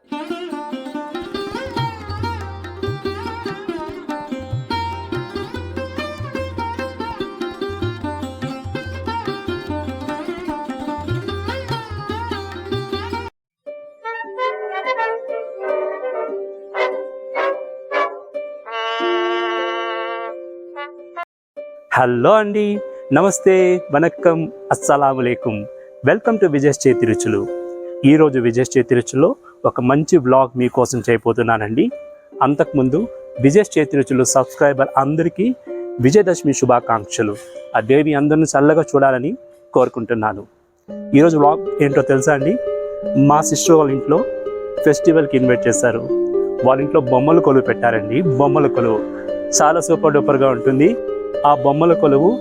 Hello అండి, నమస్తే, vanakkam, అస్సలాములేకుం. Welcome to Vijay చేతి రుచులు. ఈరోజు విజయ్ చేతి రుచులో ఒక మంచి వ్లాగ్ మీకోసం చేయబోతున్నానండి. అంతకుముందు విజయ్ చేతి రుచులు సబ్స్క్రైబర్ అందరికీ విజయదశమి శుభాకాంక్షలు. ఆ దేవి అందరిని చల్లగా చూడాలని కోరుకుంటున్నాను. ఈరోజు వ్లాగ్ ఏంటో తెలుసా అండి? మా సిస్టర్ వాళ్ళ ఇంట్లో ఫెస్టివల్కి ఇన్వైట్ చేశారు. వాళ్ళ ఇంట్లో బొమ్మల కొలువు పెట్టారండి. బొమ్మల కొలువు చాలా సూపర్ డూపర్గా ఉంటుంది. ఆ బొమ్మల కొలువు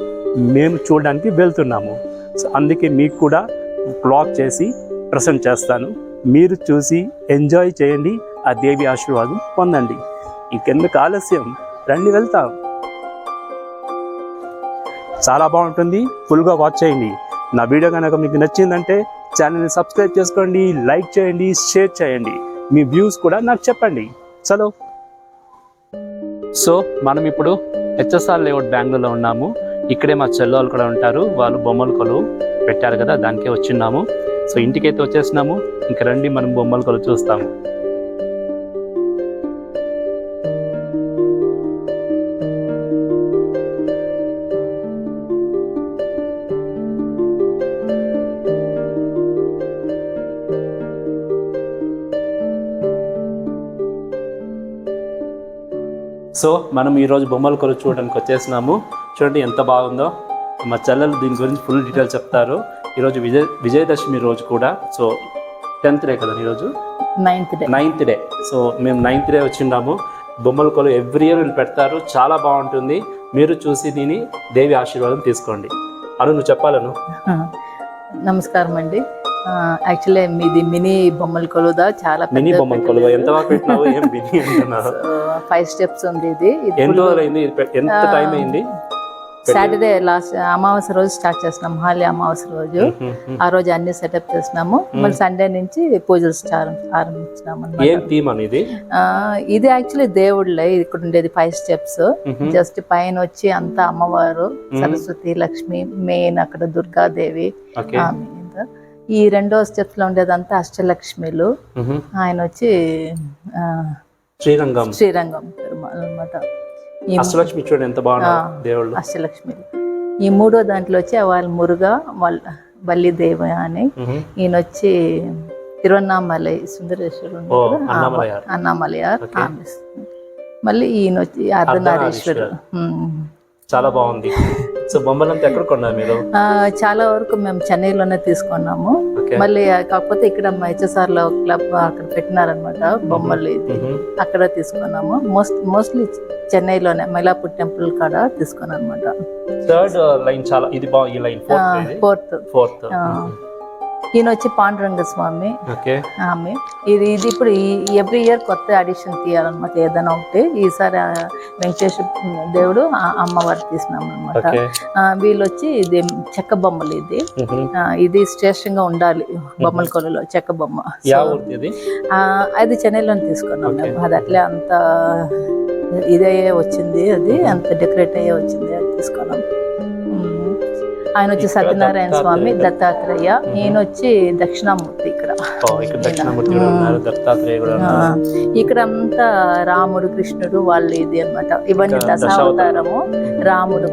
మేము చూడడానికి వెళ్తున్నాము. సో అందుకే మీకు కూడా వ్లాగ్ చేసి ప్రజెంట్ చేస్తాను. మీరు చూసి ఎంజాయ్ చేయండి, ఆ దేవి ఆశీర్వాదం పొందండి. ఇంకెందుకు ఆలస్యం, రండి వెళ్తాం. చాలా బాగుంటుంది, ఫుల్గా వాచ్ చేయండి. నా వీడియో కనుక మీకు నచ్చిందంటే ఛానల్ని సబ్స్క్రైబ్ చేసుకోండి, లైక్ చేయండి, షేర్ చేయండి. మీ వ్యూస్ కూడా నాకు చెప్పండి. చలో. సో మనం ఇప్పుడు హెచ్ఎస్ఆర్ లేఅవుట్ బెంగళూరులో ఉన్నాము. ఇక్కడే మా చెల్లెళ్ళు కూడా ఉంటారు. వాళ్ళు బొమ్మల కొలువు పెట్టారు కదా, దానికే వచ్చిన్నాము. సో ఇంటికైతే వచ్చేసినాము. ఇంక రండి మనం బొమ్మల కొలువు చూస్తాము. సో మనం ఈరోజు బొమ్మల కొలువు చూడడానికి వచ్చేసినాము. చూడండి ఎంత బాగుందో. మా చెల్లెలు దీని గురించి ఫుల్ డీటెయిల్స్ చెప్తారు. ఈరోజు విజయదశమి రోజు కూడా. సో 10th డే కదా ఈరోజు, 9th డే. సో మేము 9th డే వచ్చిన్నాము. బొమ్మల కొలువు ఎవ్రీ ఇయర్ వీళ్ళు పెడతారు. చాలా బాగుంటుంది. మీరు చూసి దీని దేవి ఆశీర్వాదం తీసుకోండి. అను నువ్వు చెప్పాలను. నమస్కారం అండి. యాక్చువల్లీ మీది మినీ బొమ్మల కొలువుదా? చాలా మినీ బొమ్మల కొలువు. ఎంత పెట్టినావు? ఏం మినీ అంటున్నారు? 5 steps ఉంది. ఇది ఎంత టైం అయింది? సాటర్డే లాస్ట్ అమావాస్య రోజు స్టార్ట్ చేస్తున్నాం. హాలి అమావాస్య రోజు. ఆ రోజు అన్ని సెటప్ చేస్తున్నాము. మళ్ళీ సండే నుంచి పూజలు ఆరంభించినాము. ఇది యాక్చువల్లీ దేవుళ్ళే. ఇక్కడ ఉండేది 5 steps. జస్ట్ పైన వచ్చి అంతా అమ్మవారు, సరస్వతి, లక్ష్మి, మెయిన్ అక్కడ దుర్గాదేవి. ఈ 2వ స్టెప్స్ లో ఉండేదంతా అష్టలక్ష్మిలు. ఆయన వచ్చి శ్రీరంగం పెరుమాళ్ అనమాట. అష్టలక్ష్మి చూడండి ఎంత బాగున్నారు దేవుళ్ళు. అష్టలక్ష్మిలు. ఈ 3వ దాంట్లో వచ్చి వాళ్ళ మురుగా వల్లిదేవి అని. ఈయన వచ్చి తిరువన్నామలై సుందరేశ్వరుడు, అన్నామలయార్. మళ్ళీ ఈయన వచ్చి అర్ధనారీశ్వరుడు. చాలా బాగుంది. సో బొమ్మలంతా ఎక్కడ కొన్నారు మీరు? చాలా వరకు మేము చెన్నైలోనే తీసుకున్నాము. మళ్ళీ కాకపోతే ఇక్కడ హెచ్ఎస్ఆర్ లో క్లబ్ అక్కడ పెట్టినారనమాట బొమ్మలు. ఇది అక్కడ తీసుకున్నాము. మోస్ట్లీ చెన్నైలోనే మైలాపూర్ టెంపుల్ కాడ తీసుకున్నాను అనమాట. 3rd లైన్ చాలా ఇది బాగుంది. ఈ లైన్ 4th. ఈయన వచ్చి పాండురంగ స్వామి ఆమె. ఇది ఇప్పుడు ఎవ్రీ ఇయర్ కొత్త అడిషన్ తీయాలన్నమాట, ఏదైనా ఒకటి. ఈసారి వెంకటేశ్వర దేవుడు, అమ్మవారు తీసినాం అనమాట. వీళ్ళు వచ్చి ఇది చెక్క బొమ్మలు. ఇది శ్రేష్టంగా ఉండాలి బొమ్మల కొలులో చెక్క బొమ్మ. అది చెన్నైలో తీసుకున్నాం మేము. అది అట్లే అంత ఇదే వచ్చింది, అది అంత డెకరేట్ అయ్యే వచ్చింది, అది తీసుకున్నాం. ఆయన వచ్చి సత్యనారాయణ స్వామి, దత్తాత్రేయ. ఈయన వచ్చి దక్షిణామూర్తి. ఇక్కడ అంతా రాముడు, కృష్ణుడు వాళ్ళు ఇది అనమాట. ఇవన్నీ దశావతారము. రాముడు,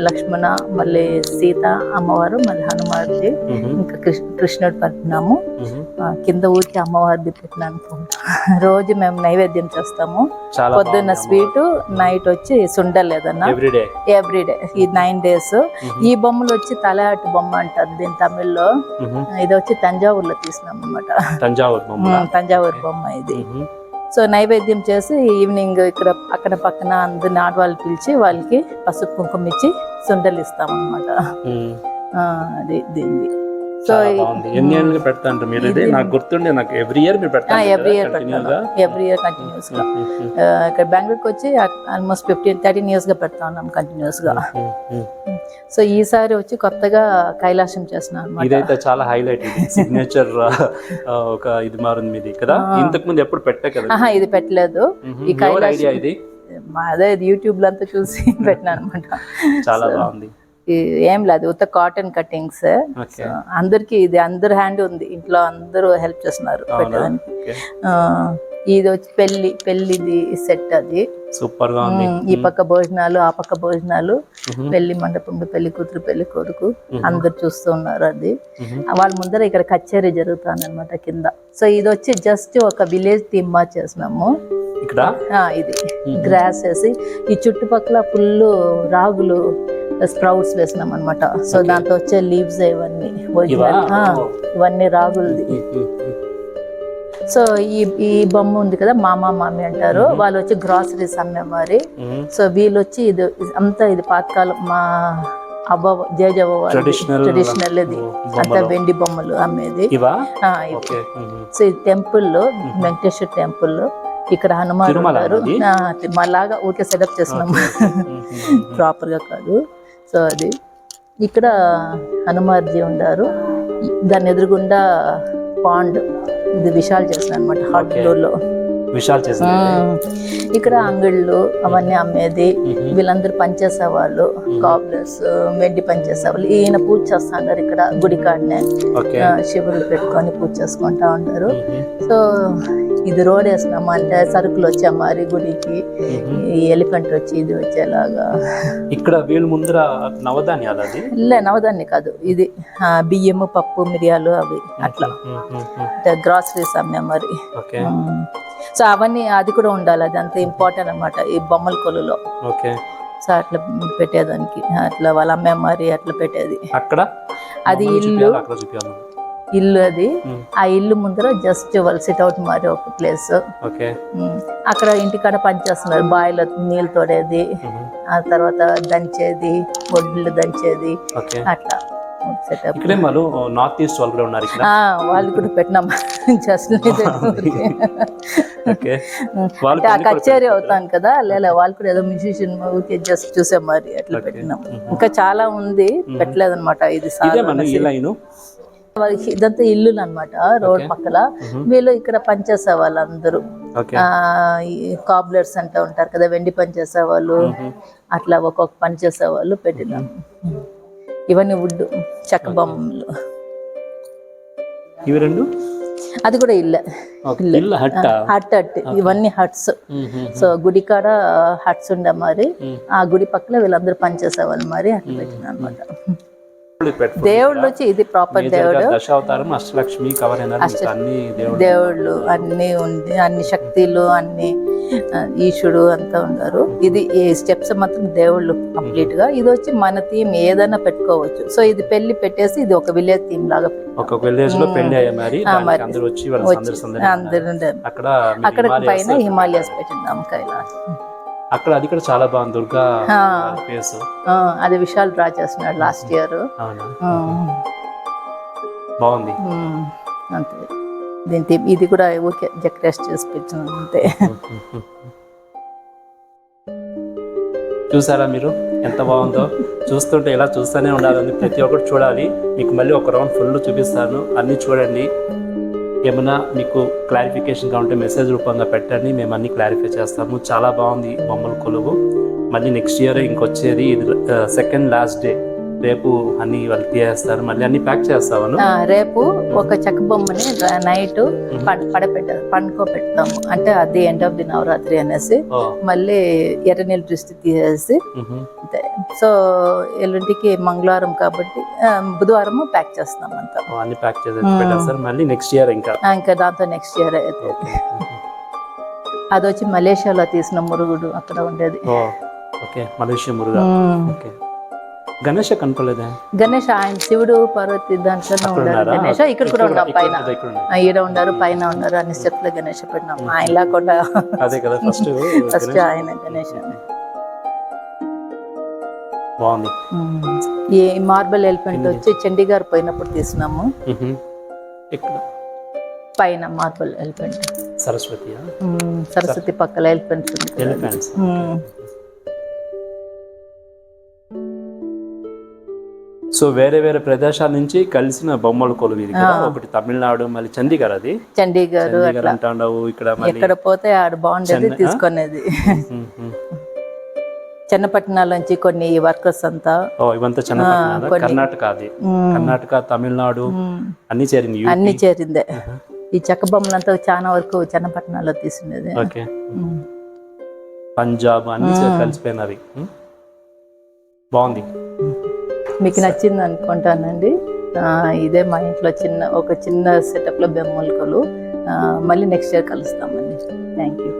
లక్ష్మణ, మళ్ళీ సీత, అమ్మవారు, మళ్ళీ హనుమార్ది, ఇంకా కృష్ణుడు పెట్టినాము. కింద ఊరికి అమ్మవారిది పెట్టినాను. రోజు మేము నైవేద్యం చేస్తాము. పొద్దున్న స్వీట్, నైట్ వచ్చి సుండలు ఏదన్నా ఎవ్రీడే. ఈ 9 days. ఈ బొమ్మలు వచ్చి తలయాటి బొమ్మ అంటారు దీని తమిళ్లో. ఇది వచ్చి తంజావూరులో తీసినాం అనమాట. తంజావూరు బొమ్మ ఇది. సో నైవేద్యం చేసి ఈవినింగ్ ఇక్కడ అక్కడ పక్కన అందరిని ఆడవాళ్ళు పిలిచి వాళ్ళకి పసుపు కుంకుమ ఇచ్చి సుండలు ఇస్తాం అనమాట. అది దీన్ని. సో ఎన్ని ఏళ్ళు పెడతా అంటారు మీరు? ఇది నాకు గుర్తుండే, నాకు every year every year continuous గా. ఇక్కడ బెంగళూరుకి వచ్చి ఆల్మోస్ట్ 13 years గా పెడతా ఉన్నాం కంటిన్యూస్ గా. సో ఈసారి వచ్చి కొత్తగా కైలాసం చేస్తున్నాను అన్నమాట. ఇదైతే చాలా హైలైట్, ఇది సిగ్నేచర్ ఒక ఇది మారింది మీది కదా. ఇంతకు ముందు ఎప్పుడు పెట్టే కదా? ఇది పెట్టలేదు. ఈ ఐడియా ఇది అదే యూట్యూబ్ లో అంతా చూసి పెట్టినా అనమాట. చాలా బాగుంది. ఏం లేదు, ఉత్త కాటన్ కటింగ్స్. అందరికి ఇది అందరు హ్యాండ్ ఉంది ఇంట్లో, అందరూ హెల్ప్ చేస్తున్నారు పెట్టడానికి. ఇది వచ్చి పెళ్లిది సెట్, అది సూపర్ గా ఉంది. ఈ పక్క భోజనాలు, ఆ పక్క భోజనాలు, పెళ్లి మండపంలో పెళ్లి కూతురు పెళ్లి కొడుకు అందరు చూస్తూ ఉన్నారు. అది వాళ్ళ ముందర ఇక్కడ కచేరీ జరుగుతుంది అనమాట కింద. సో ఇది వచ్చి జస్ట్ ఒక విలేజ్ థీమ్ గా చేసినాము ఇక్కడ. ఇది గ్రాస్ వేసి ఈ చుట్టుపక్కల ఫుల్ రాగులు స్ప్రౌట్స్ వేసినాం అనమాట. సో దాంతో వచ్చే లీవ్స్ ఇవన్నీ రాగులది. సో ఈ బొమ్మ ఉంది కదా, మామ మామి అంటారు, వాళ్ళు వచ్చి గ్రాసరీస్ అమ్మే మరి. సో వీళ్ళు వచ్చి ఇది అంతా ఇది పాతకాలం మా అవ్వ జయజవ్వ ట్రెడిషనల్ ఇది అంతా వెండి బొమ్మలు అమ్మేది. సో ఈ టెంపుల్ లో వెంకటేశ్వర టెంపుల్ లో ఇక్కడ హనుమాన్ ఉన్నారు. మాలాగా ఊరికే సెటప్ చేస్తున్నాము, ప్రాపర్ గా కాదు. సో అది ఇక్కడ హనుమాన్జీ ఉన్నారు. దాని ఎదురుగుండా పాండ్, ఇది విశాల్ చేసిన అనమాట, హాట్ ఫ్లోర్ లో విశాల్ చేసిన. ఇక్కడ అంగళ్ళు అవన్నీ అమ్మేది. వీళ్ళందరూ పనిచేసే వాళ్ళు, కాబ్లర్స్, వెండి పనిచేసే వాళ్ళు. ఈయన పూజ చేస్తున్నారు ఇక్కడ గుడి కాడనే, శివుడు పెట్టుకొని పూజ చేసుకుంటా ఉంటారు. సో ఇది రోడ్ వేసినాము అంటే సరుకులు వచ్చా మరి గుడికి, ఈ ఎలిఫెంట్ వచ్చి ఇది వచ్చేలాగా. ఇక్కడ వీళ్ళు ముందర నవధాన్యాలు, అది నవధాన్య కాదు, ఇది బియ్యము, పప్పు, మిరియాలు అవి అట్లా గ్రాసరీస్ అమ్మా మరి. సో అవన్నీ అది కూడా ఉండాలి, అది అంత ఇంపార్టెంట్ అనమాట ఈ బొమ్మల కొలులో. సో అట్లా పెట్టేదానికి అట్లా వాళ్ళ అమ్మే మరి అట్లా పెట్టేది. అక్కడ అది ఇల్లు అది. ఆ ఇల్లు ముందర జస్ట్ వాళ్ళు సిట్ అవుట్ మరి ఒక ప్లేస్. అక్కడ ఇంటికాడ పనిచేస్తున్నారు, బాయిలో నీళ్ళు తోడేది, ఆ తర్వాత దంచేది, వడ్లు దంచేది, అట్లా సెటప్. నార్త్ ఈస్ట్ వాళ్ళు కూడా ఉన్నారు, వాళ్ళు కూడా పెట్టినాం జస్ట్. అంటే ఆ కచేరీ అవుతాను కదా, వాళ్ళు కూడా ఏదో మ్యూజిషియన్ జస్ట్ చూసే మరి అట్లా పెట్టినాం. ఇంకా చాలా ఉంది, పెట్టలేదన్నమాట. ఇది ఇదంతా ఇల్లు అనమాట, రోడ్ పక్కల. వీళ్ళు ఇక్కడ పనిచేసే వాళ్ళు అందరూ కాబ్లర్స్ అంటూ ఉంటారు కదా, వెండి పనిచేసే వాళ్ళు, అట్లా ఒక్కొక్క పని చేసే వాళ్ళు పెట్టినాం. ఇవన్నీ వుడ్ చెక్క బొమ్మలు. ఇవి రెండు అది కూడా ఇల్లే, హట్ ఇవన్నీ హట్స్. సో గుడి కాడ హట్స్ ఉండే మరి, ఆ గుడి పక్కల వీళ్ళందరూ పనిచేసేవాళ్ళు మరి అట్లా పెట్టిన అనమాట. దేవుళ్ళు వచ్చి ఇది ప్రాపర్ దేవుడు, దశావతారం, అష్టలక్ష్మి, దేవుళ్ళు అన్ని ఉంది, అన్ని శక్తులు అన్ని ఈశ్వరుడు అంతా ఉన్నారు. ఇది ఈ స్టెప్స్ మాత్రం దేవుళ్ళు కంప్లీట్ గా. ఇది వచ్చి మన థీమ్ ఏదైనా పెట్టుకోవచ్చు. సో ఇది పెళ్లి పెట్టేసి ఇది ఒక విలేజ్ థీమ్ లాగా, ఒక విలేజ్ లో పెళ్లి అందరూ అక్కడ పైన హిమాలయస్ పెట్టిందాం కైలాస్. అక్కడ అది కూడా చాలా బాగుంది, దుర్గా ఫేస్. అది విశాల్ డ్రా చేస్తున్నాడు లాస్ట్ ఇయర్, బాగుంది. అంతే, దీని ఇది కూడా ఊరికే డెకరేట్ చేసి పెట్టినాను అంతే. చూసారా మీరు ఎంత బాగుందో? చూస్తుంటే ఇలా చూస్తూనే ఉండాలని, ప్రతి ఒక్కటి చూడాలి. మీకు మళ్ళీ ఒక రౌండ్ ఫుల్ చూపిస్తాను, అన్నీ చూడండి. ఏమైనా మీకు క్లారిఫికేషన్గా ఉంటే మెసేజ్ రూపంగా పెట్టండి, మేము అన్ని క్లారిఫై చేస్తాము. చాలా బాగుంది బొమ్మల కొలువు. మళ్ళీ నెక్స్ట్ ఇయర్ ఇంకొచ్చేది, ఇది సెకండ్ లాస్ట్ డే. రేపు అన్ని వాళ్ళు తీయేస్తారు, మళ్ళీ అన్ని ప్యాక్ చేస్తాను. రేపు ఒక చెక్క బొమ్మని నైట్ పండుకోబెడతాము, అంటే అది ఎండ్ ఆఫ్ ది నవరాత్రి అనేసి. మళ్ళీ ఎర్ర నీళ్ళు దృష్టి తీసేసి, సో ఎల్లుంటికి మంగళవారం కాబట్టి బుధవారం ప్యాక్ చేస్తాం అంతా. అన్ని ప్యాక్ చేసి మళ్ళీ నెక్స్ట్ ఇయర్ ఇంకా దాంతో నెక్స్ట్ ఇయర్ అయితే. అది వచ్చి మలేషియాలో తీసిన మురుగుడు అక్కడ ఉండేది. మలేషియా మురుగా. గణేష్ కనుకోలేదా? గణేష్ ఆయన శివుడు పార్వతి దాంట్లోనే ఉన్నారు. గణేష్ ఇక్కడ కూడా ఉన్నాం, పైన ఈడ ఉన్నారు, పైన ఉన్నారు, అన్ని స్టెప్స్ లో గణేష్ పెట్టినాం. ఆయనలా కూడా ఫస్ట్ ఆయన గణేష్ బాగుంది. ఈ మార్బల్ ఎలిఫెంట్ వచ్చి చండీగఢ్ పోయినప్పుడు తీసినాము. పైన మార్బల్ ఎలిఫెంట్ సరస్వతి పక్కల ఎలిఫెంట్స్. సో వేరే వేరే ప్రదేశాల నుంచి కలిసిన బొమ్మల కొలువు ఇది కదా. ఒకటి తమిళనాడు, మళ్ళీ చండీగఢ్, అది చండీగఢ్ అంటావు. ఇక్కడ ఎక్కడ పోతే ఆడ బాగుండేది తీసుకునేది. చిన్నపట్నాల నుంచి కొన్ని వర్కర్స్ అంతా. ఇవంతా చిన్నపట్నాలు, కర్ణాటక, అది కర్ణాటక, తమిళనాడు అన్ని చేరింది. అన్ని చేరిందే. ఈ చెక్క బొమ్మలంతా చాలా వరకు చిన్నపట్నాల్లో తీసుకునేది. ఓకే, పంజాబ్ అన్ని కలిసిపోయినవి. బాగుంది. మీకు నచ్చింది అనుకుంటానండి. ఇదే మా ఇంట్లో ఒక చిన్న సెటప్లో బొమ్మలకలు. మళ్ళీ నెక్స్ట్ ఇయర్ కలుస్తామండి. Thank you.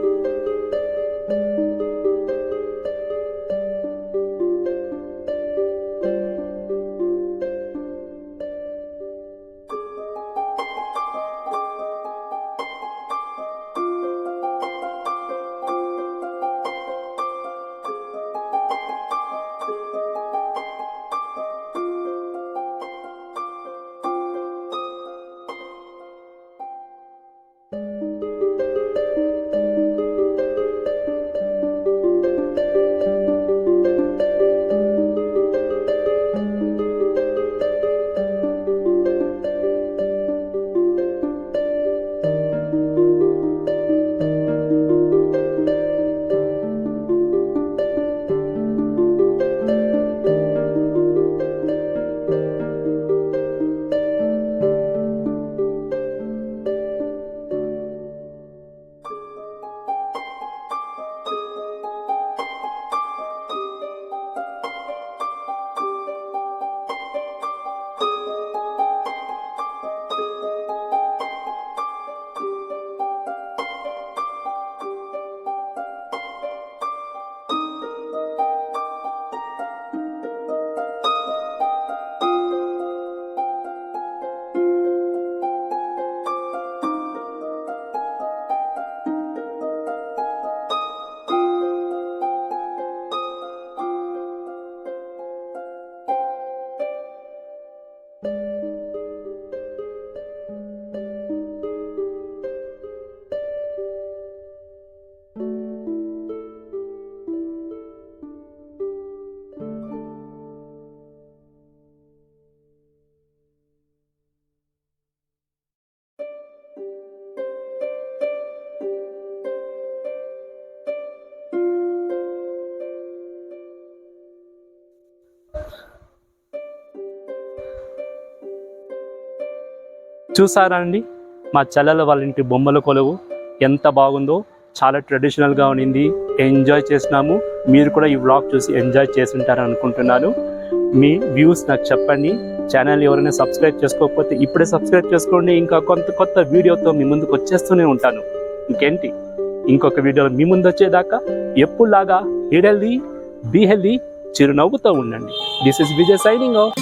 చూసారా అండి, మా చెల్లెల వాళ్ళ ఇంటి బొమ్మల కొలువు ఎంత బాగుందో. చాలా ట్రెడిషనల్గా ఉండింది. ఎంజాయ్ చేసినాము. మీరు కూడా ఈ వ్లాగ్ చూసి ఎంజాయ్ చేసి ఉంటారని అనుకుంటున్నాను. మీ వ్యూస్ నాకు చెప్పండి. ఛానల్ ఎవరైనా సబ్స్క్రైబ్ చేసుకోకపోతే ఇప్పుడే సబ్స్క్రైబ్ చేసుకోండి. ఇంకా కొత్త వీడియోతో మీ ముందుకు వచ్చేస్తూనే ఉంటాను. ఇంకేంటి, ఇంకొక వీడియోలో మీ ముందు వచ్చేదాకా ఎప్పుడులాగా ఈట్ హెల్దీ, బీ హెల్దీ, చిరునవ్వుతో ఉండండి. This is Vijay signing off.